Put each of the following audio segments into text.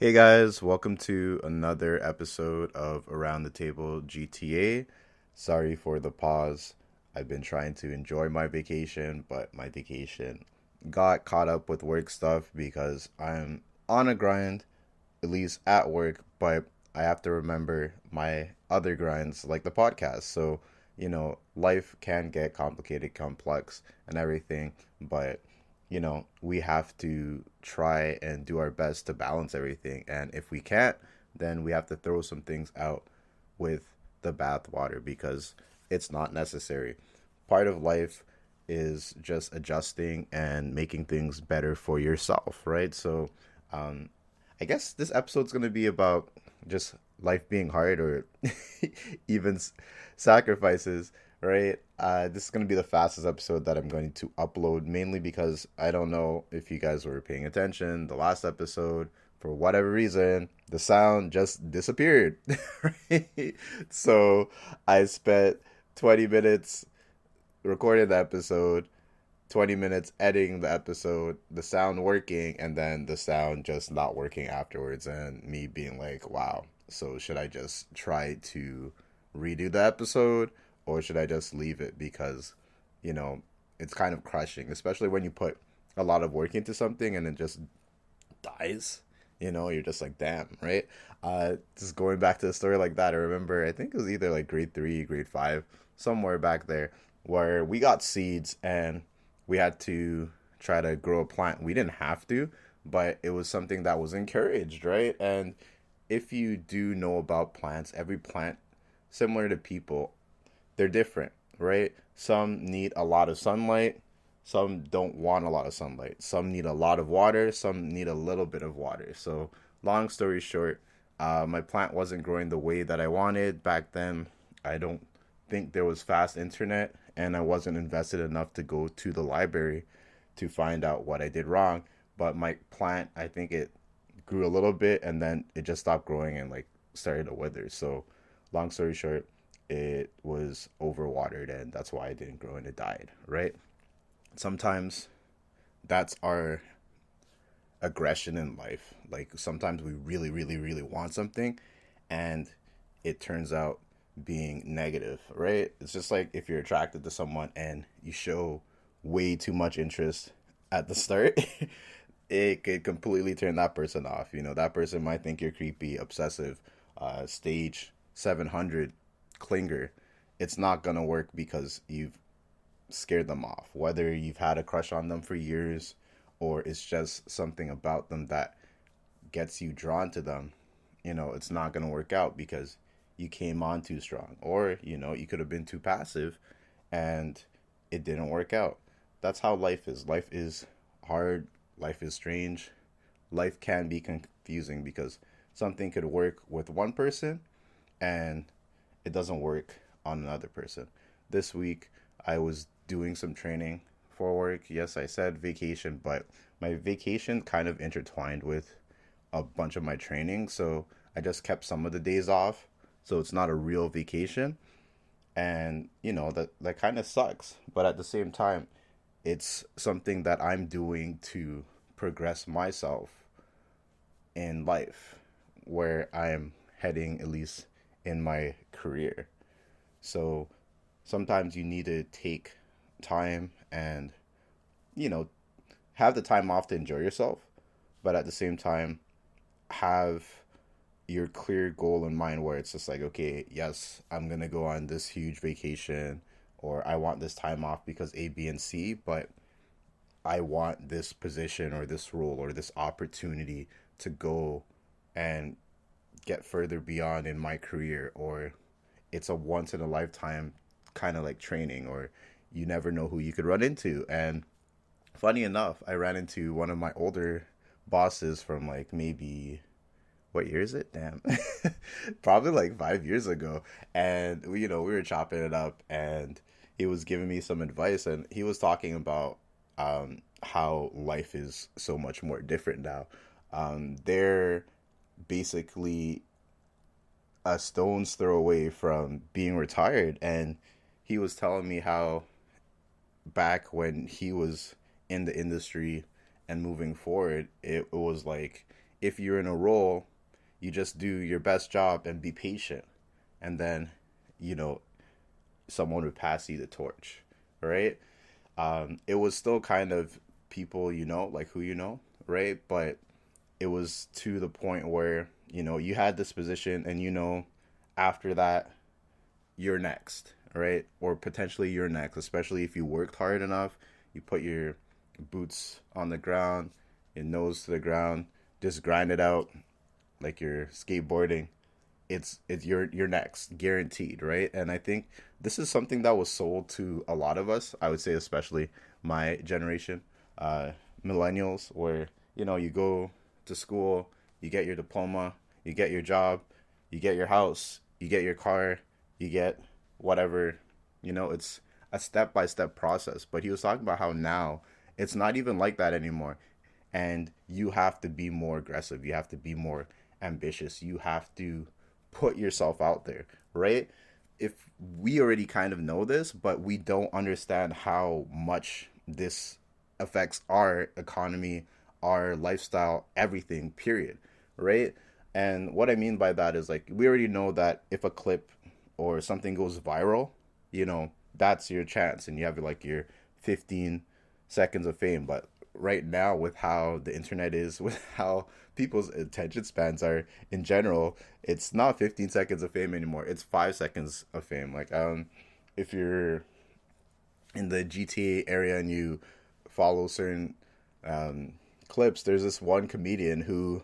Hey guys, welcome to another episode of Around the Table GTA. Sorry for the pause. I've been trying to enjoy my vacation, but my vacation got caught up with work stuff because I'm on a grind, at least at work, but I have to remember my other grinds like the podcast. So, life can get complicated, complex, and everything, but we have to try and do our best to balance everything. And if we can't, then we have to throw some things out with the bathwater because it's not necessary. Part of life is just adjusting and making things better for yourself, right? So, um, I guess this episode's going to be about just life being hard or even sacrifices, right? This is going to be the fastest episode that I'm going to upload, mainly because I don't know if you guys were paying attention. The last episode, for whatever reason, the sound just disappeared, right? So I spent 20 minutes recording the episode, 20 minutes editing the episode, the sound working, and then the sound just not working afterwards, and me being like, wow, so should I just try to redo the episode or should I just leave it? Because, you know, it's kind of crushing, especially when you put a lot of work into something and it just dies. You're just like, damn, right? Just going back to the story like that, I remember, I think it was either like grade three, grade five, somewhere back there, where we got seeds and we had to try to grow a plant. We didn't have to, but it was something that was encouraged, right? And if you do know about plants, every plant, similar to people, they're different, right? Some need a lot of sunlight, some don't want a lot of sunlight. Some need a lot of water, some need a little bit of water. So, long story short, my plant wasn't growing the way that I wanted back then. I don't think there was fast internet, and I wasn't invested enough to go to the library to find out what I did wrong. But my plant, I think it grew a little bit and then it just stopped growing and like started to wither. So, long story short, it was overwatered and that's why it didn't grow and it died, right? Sometimes that's our aggression in life. Like sometimes we really, really, really want something and it turns out being negative, right? It's just like if you're attracted to someone and you show way too much interest at the start, it could completely turn that person off. That person might think you're creepy, obsessive, stage 700 clinger. It's not gonna work because you've scared them off. Whether you've had a crush on them for years or it's just something about them that gets you drawn to them, it's not going to work out because you came on too strong. Or, you could have been too passive and it didn't work out. That's how life is. Life is hard. Life is strange. Life can be confusing because something could work with one person and it doesn't work on another person. This week, I was doing some training for work. Yes, I said vacation, but my vacation kind of intertwined with a bunch of my training. So I just kept some of the days off. So it's not a real vacation. And, that kind of sucks. But at the same time, it's something that I'm doing to progress myself in life, where I'm heading, at least in my career. So sometimes you need to take time and, you know, have the time off to enjoy yourself, but at the same time, have your clear goal in mind where it's just like, okay, yes, I'm going to go on this huge vacation or I want this time off because A, B, and C, but I want this position or this role or this opportunity to go and get further beyond in my career, or it's a once in a lifetime kind of like training, or you never know who you could run into. And funny enough, I ran into one of my older bosses from like maybe what year is it? Damn. Probably like 5 years ago. And we were chopping it up and he was giving me some advice and he was talking about how life is so much more different now. They're basically a stone's throw away from being retired, and he was telling me how back when he was in the industry and moving forward, it was like if you're in a role, you just do your best job and be patient, and then, you know, someone would pass you the torch, right? It was still kind of people, like who right? But it was to the point where, you had this position, and after that, you're next, right? Or potentially you're next, especially if you worked hard enough, you put your boots on the ground, your nose to the ground, just grind it out like you're skateboarding. It's you're next, guaranteed, right? And I think this is something that was sold to a lot of us. I would say especially my generation, uh, millennials, where you go to school, you get your diploma, you get your job, you get your house, you get your car, you get whatever. It's a step by step process. But he was talking about how now it's not even like that anymore, and you have to be more aggressive. You have to be more ambitious. You have to put yourself out there, right? If we already kind of know this, but we don't understand how much this affects our economy, our lifestyle, everything, period, right? And what I mean by that is, like, we already know that if a clip or something goes viral, that's your chance, and you have like your 15 seconds of fame. But right now, with how the internet is, with how people's attention spans are in general, it's not 15 seconds of fame anymore. It's 5 seconds of fame. Like, if you're in the GTA area and you follow certain um, clips, there's this one comedian who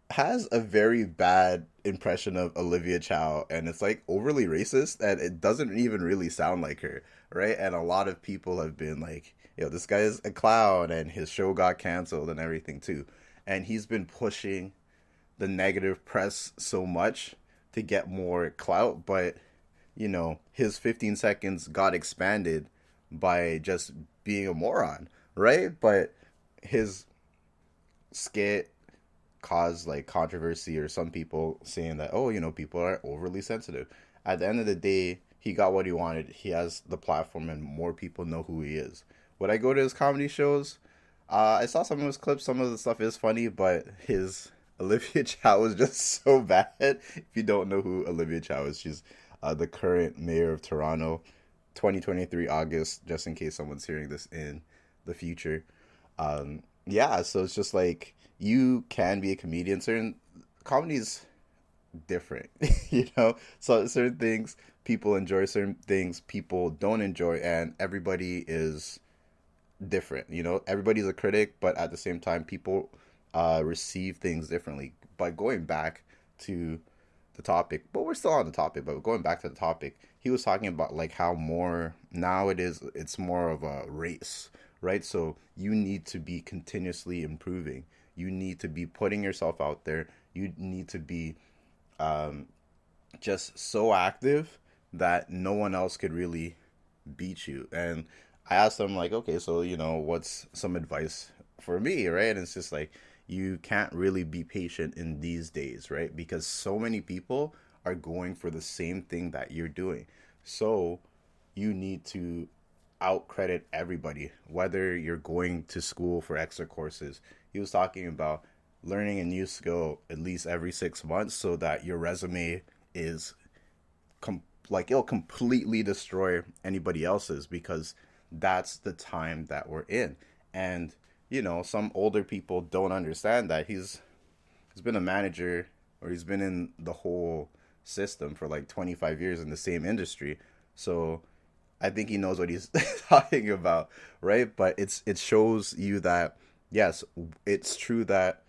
has a very bad impression of Olivia Chow, and it's like overly racist, and it doesn't even really sound like her, right? And a lot of people have been like, this guy is a clown, and his show got canceled and everything too. And he's been pushing the negative press so much to get more clout, but his 15 seconds got expanded by just being a moron, right? But his skit caused like controversy, or some people saying that, oh, people are overly sensitive. At the end of the day, he got what he wanted. He has the platform, and more people know who he is. Would I go to his comedy shows? I saw some of his clips. Some of the stuff is funny, but his Olivia Chow was just so bad. If you don't know who Olivia Chow is, she's the current mayor of Toronto, 2023 August, just in case someone's hearing this in the future. Yeah, so it's just like, you can be a comedian. Certain comedy's different, So certain things people enjoy, certain things people don't enjoy, and everybody is different. Everybody's a critic, but at the same time, people receive things differently. But going back to the topic, but we're still on the topic, but going back to the topic, he was talking about like how more now it's more of a race, right? So you need to be continuously improving. You need to be putting yourself out there. You need to be just so active that no one else could really beat you. And I asked him, like, okay, so what's some advice for me, right? And it's just like, you can't really be patient in these days, right? Because so many people are going for the same thing that you're doing. So you need to out credit everybody, whether you're going to school for extra courses. He was talking about learning a new skill at least every 6 months, so that your resume is like, it'll completely destroy anybody else's, because that's the time that we're in. And some older people don't understand that he's been a manager, or he's been in the whole system for like 25 years in the same industry. So I think he knows what he's talking about, right? But it shows you that, yes, it's true that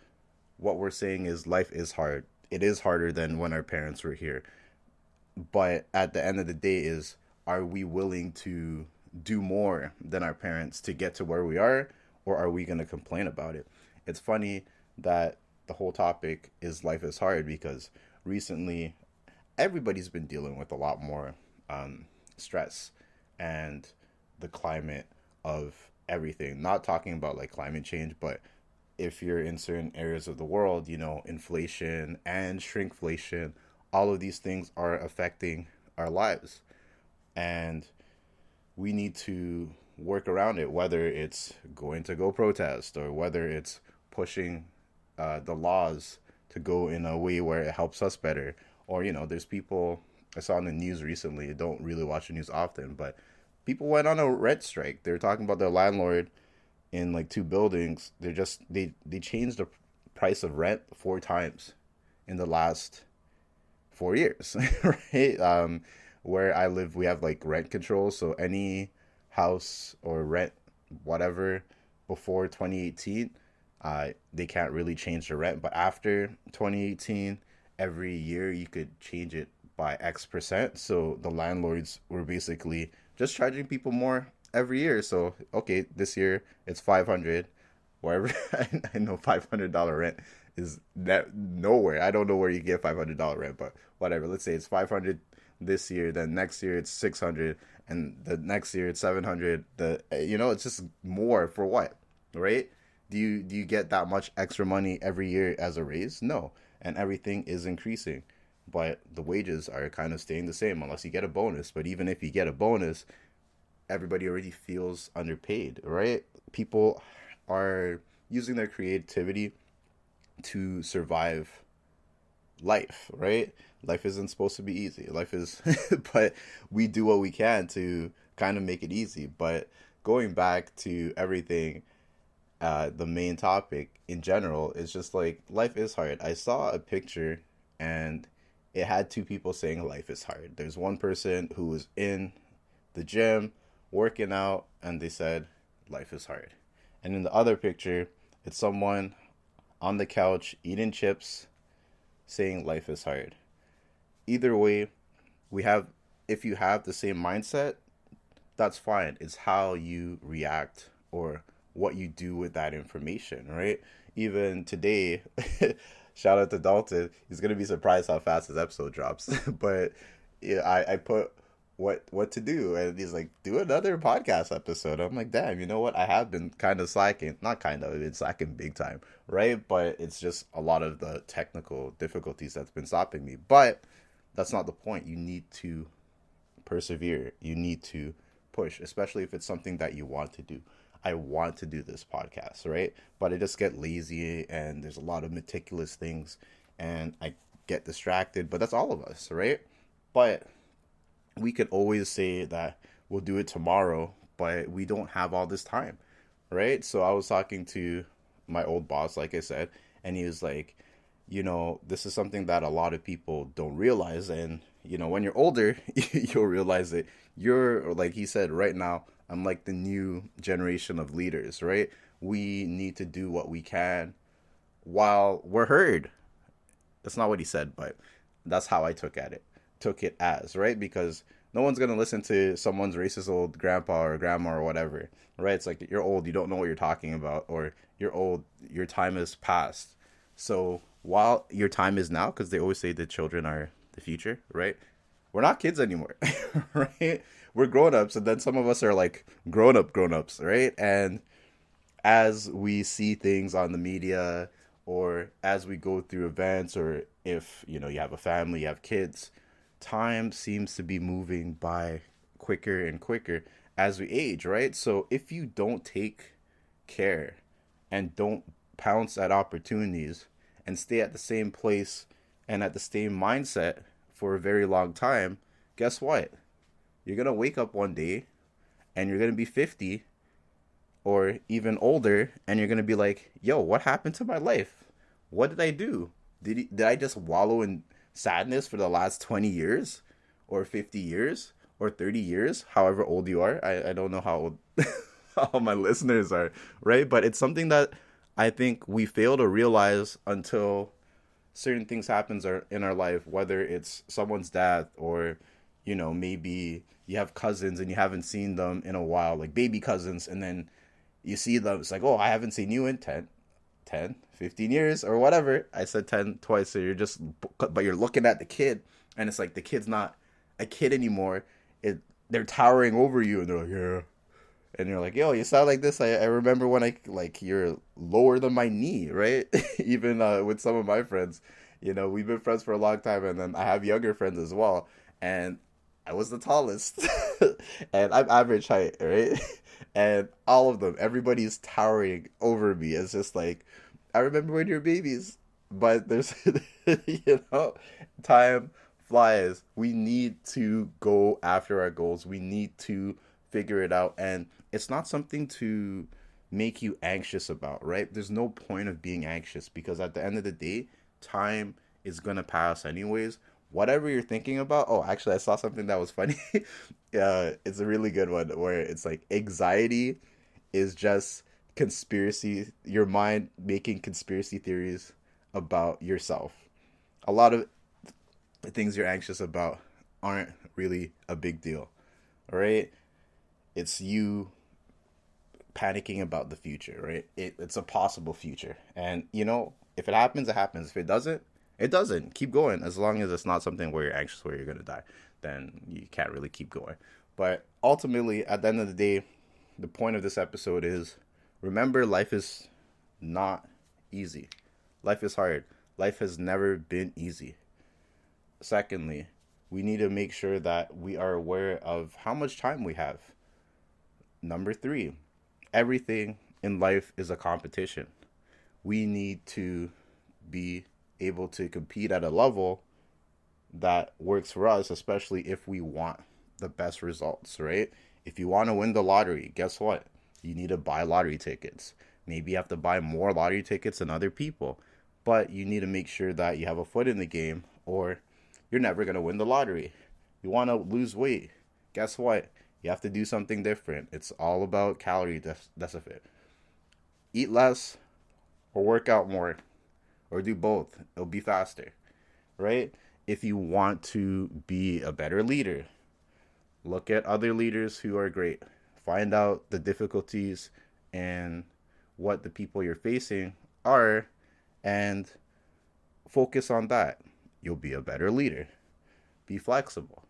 what we're saying is life is hard. It is harder than when our parents were here. But at the end of the day, are we willing to do more than our parents to get to where we are, or are we going to complain about it? It's funny that the whole topic is life is hard, because recently everybody's been dealing with a lot more stress and the climate of everything. Not talking about like climate change, but if you're in certain areas of the world, inflation and shrinkflation, all of these things are affecting our lives. And we need to work around it, whether it's going to go protest, or whether it's pushing the laws to go in a way where it helps us better. Or, there's people I saw in the news recently. I don't really watch the news often, but people went on a rent strike. They were talking about their landlord in like two buildings. They changed the price of rent four times in the last 4 years, right? Where I live, we have like rent control, so any house or rent, whatever, before 2018, they can't really change the rent. But after 2018, every year you could change it by X%. So the landlords were basically just charging people more every year. So okay, this year it's 500, wherever. I know $500 rent is that nowhere. I don't know where you get $500 rent, but whatever. Let's say it's 500 this year, then next year it's 600, and the next year it's 700. It's just more for what, right? Do you get that much extra money every year as a raise? No, and everything is increasing, but the wages are kind of staying the same unless you get a bonus. But even if you get a bonus, everybody already feels underpaid, right? People are using their creativity to survive life, right? Life isn't supposed to be easy. Life is, but we do what we can to kind of make it easy. But going back to everything, the main topic in general is just like life is hard. I saw a picture and it had two people saying life is hard. There's one person who was in the gym working out and they said life is hard. And in the other picture, it's someone on the couch eating chips saying life is hard. Either way, we have if you have the same mindset, that's fine. It's how you react or what you do with that information, right? Even today, shout out to Dalton. He's gonna be surprised how fast his episode drops. But yeah, I put what to do, and he's like, do another podcast episode. I'm like, damn, you know what? I have been kind of slacking, not kind of, I've been slacking big time, right? But it's just a lot of the technical difficulties that's been stopping me. But that's not the point. You need to persevere. You need to push, especially if it's something that you want to do. I want to do this podcast, right? But I just get lazy and there's a lot of meticulous things and I get distracted, but that's all of us, right? But we could always say that we'll do it tomorrow, but we don't have all this time, right? So I was talking to my old boss, like I said, and he was like, this is something that a lot of people don't realize. And, when you're older, you'll realize that you're, like he said, right now, I'm like the new generation of leaders, right? We need to do what we can while we're heard. That's not what he said, but that's how I took it as, right? Because no one's going to listen to someone's racist old grandpa or grandma or whatever, right? It's like, you're old, you don't know what you're talking about, or you're old, your time has passed. So while your time is now, because they always say the children are the future, right? We're not kids anymore, right? We're grown-ups, and then some of us are like grown-ups, right? And as we see things on the media, or as we go through events, or if, you have a family, you have kids, time seems to be moving by quicker and quicker as we age, right? So if you don't take care and don't pounce at opportunities and stay at the same place and at the same mindset for a very long time, guess what? You're going to wake up one day and you're going to be 50 or even older and you're going to be like, yo, what happened to my life? What did I do? Did I just wallow in sadness for the last 20 years or 50 years or 30 years, however old you are? I don't know how old how my listeners are, right? But it's something that I think we fail to realize until certain things happens in our life, whether it's someone's death or, maybe you have cousins and you haven't seen them in a while, like baby cousins, and then you see them, it's like, oh, I haven't seen you in 15 years or whatever. I said 10 twice, so but you're looking at the kid, and it's like the kid's not a kid anymore. They're towering over you, and they're like, yeah. And you're like, yo, you sound like this. I remember when you're lower than my knee, right? Even with some of my friends, we've been friends for a long time, and then I have younger friends as well. And I was the tallest, and I'm average height, right? And all of them, everybody's towering over me. It's just like, I remember when you were babies. But there's, you know, time flies. We need to go after our goals. We need to figure it out. And it's not something to make you anxious about, right? There's no point of being anxious because at the end of the day, time is going to pass anyways. Whatever you're thinking about, oh, actually, I saw something that was funny. Yeah, it's a really good one where it's like anxiety is just your mind making conspiracy theories about yourself. A lot of the things you're anxious about aren't really a big deal. All right? It's you panicking about the future, right? It's a possible future. And, if it happens, it happens. If it doesn't, it doesn't. Keep going. As long as it's not something where you're anxious where you're going to die, then you can't really keep going. But ultimately, at the end of the day, the point of this episode is remember life is not easy. Life is hard. Life has never been easy. Secondly, we need to make sure that we are aware of how much time we have. Number three, everything in life is a competition. We need to be able to compete at a level that works for us, especially if we want the best results, right? If you want to win the lottery, guess what? You need to buy lottery tickets. Maybe you have to buy more lottery tickets than other people, but you need to make sure that you have a foot in the game or you're never going to win the lottery. You want to lose weight. Guess what? You have to do something different. It's all about calorie deficit. Eat less or work out more or do both. It'll be faster, right? If you want to be a better leader, look at other leaders who are great. Find out the difficulties and what the people you're facing are and focus on that. You'll be a better leader. Be flexible,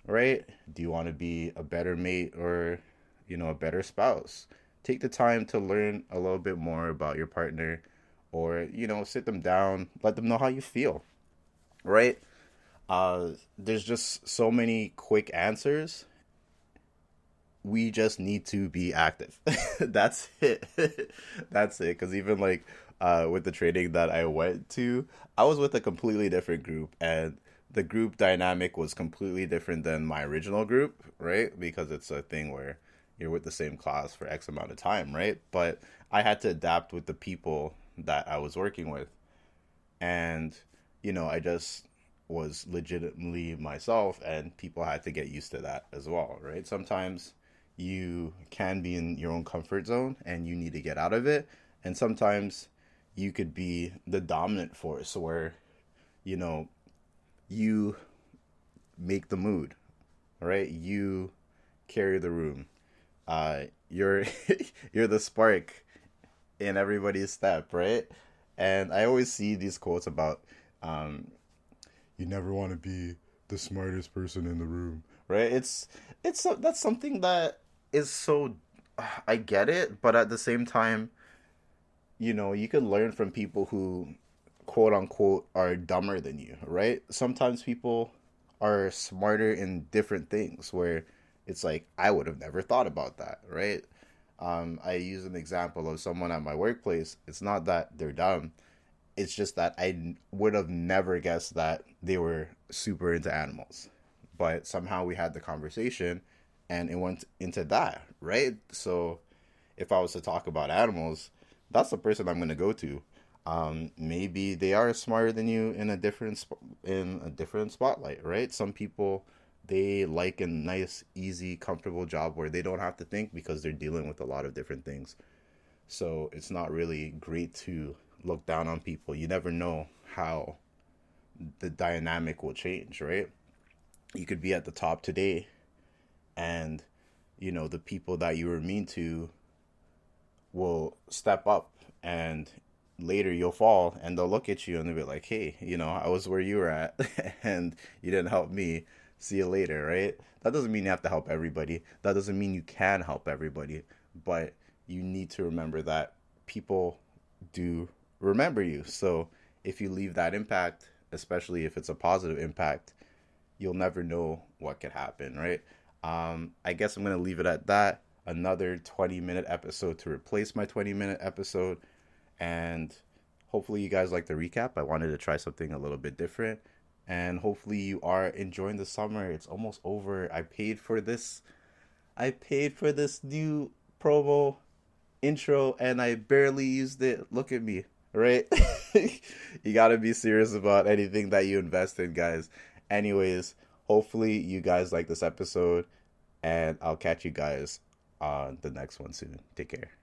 right? Do you want to be a better mate or, a better spouse? Take the time to learn a little bit more about your partner or, sit them down, let them know how you feel, right? There's just so many quick answers. We just need to be active. That's it. That's it. Because even like with the training that I went to, I was with a completely different group, and the group dynamic was completely different than my original group, right? Because it's a thing where you're with the same class for X amount of time, right? But I had to adapt with the people that I was working with. And, I just was legitimately myself, and people had to get used to that as well, right? Sometimes you can be in your own comfort zone and you need to get out of it. And sometimes you could be the dominant force where, you make the mood, right? You carry the room. You're you're the spark in everybody's step, right? And I always see these quotes about you never want to be the smartest person in the room, right? That's something that is so I get it, but at the same time, you can learn from people who quote unquote are dumber than you, right? Sometimes people are smarter in different things where it's like I would have never thought about that, right? I use an example of someone at my workplace. It's not that they're dumb. It's just that I would have never guessed that they were super into animals. But somehow we had the conversation and it went into that, right? So if I was to talk about animals, that's the person I'm going to go to. Maybe they are smarter than you in a different spotlight, right? Some people they like a nice, easy, comfortable job where they don't have to think because they're dealing with a lot of different things. So it's not really great to look down on people. You never know how the dynamic will change, right? You could be at the top today and the people that you were mean to will step up and later you'll fall and they'll look at you and they'll be like, hey, I was where you were at and you didn't help me. See you later, right? That doesn't mean you have to help everybody. That doesn't mean you can help everybody. But you need to remember that people do remember you. So if you leave that impact, especially if it's a positive impact, you'll never know what could happen, right? I guess I'm going to leave it at that. Another 20-minute episode to replace my 20-minute episode. And hopefully you guys like the recap. I wanted to try something a little bit different. And hopefully you are enjoying the summer. It's almost over. I paid for this. I paid for this new promo intro and I barely used it. Look at me, right? You got to be serious about anything that you invest in, guys. Anyways, hopefully you guys like this episode and I'll catch you guys on the next one soon. Take care.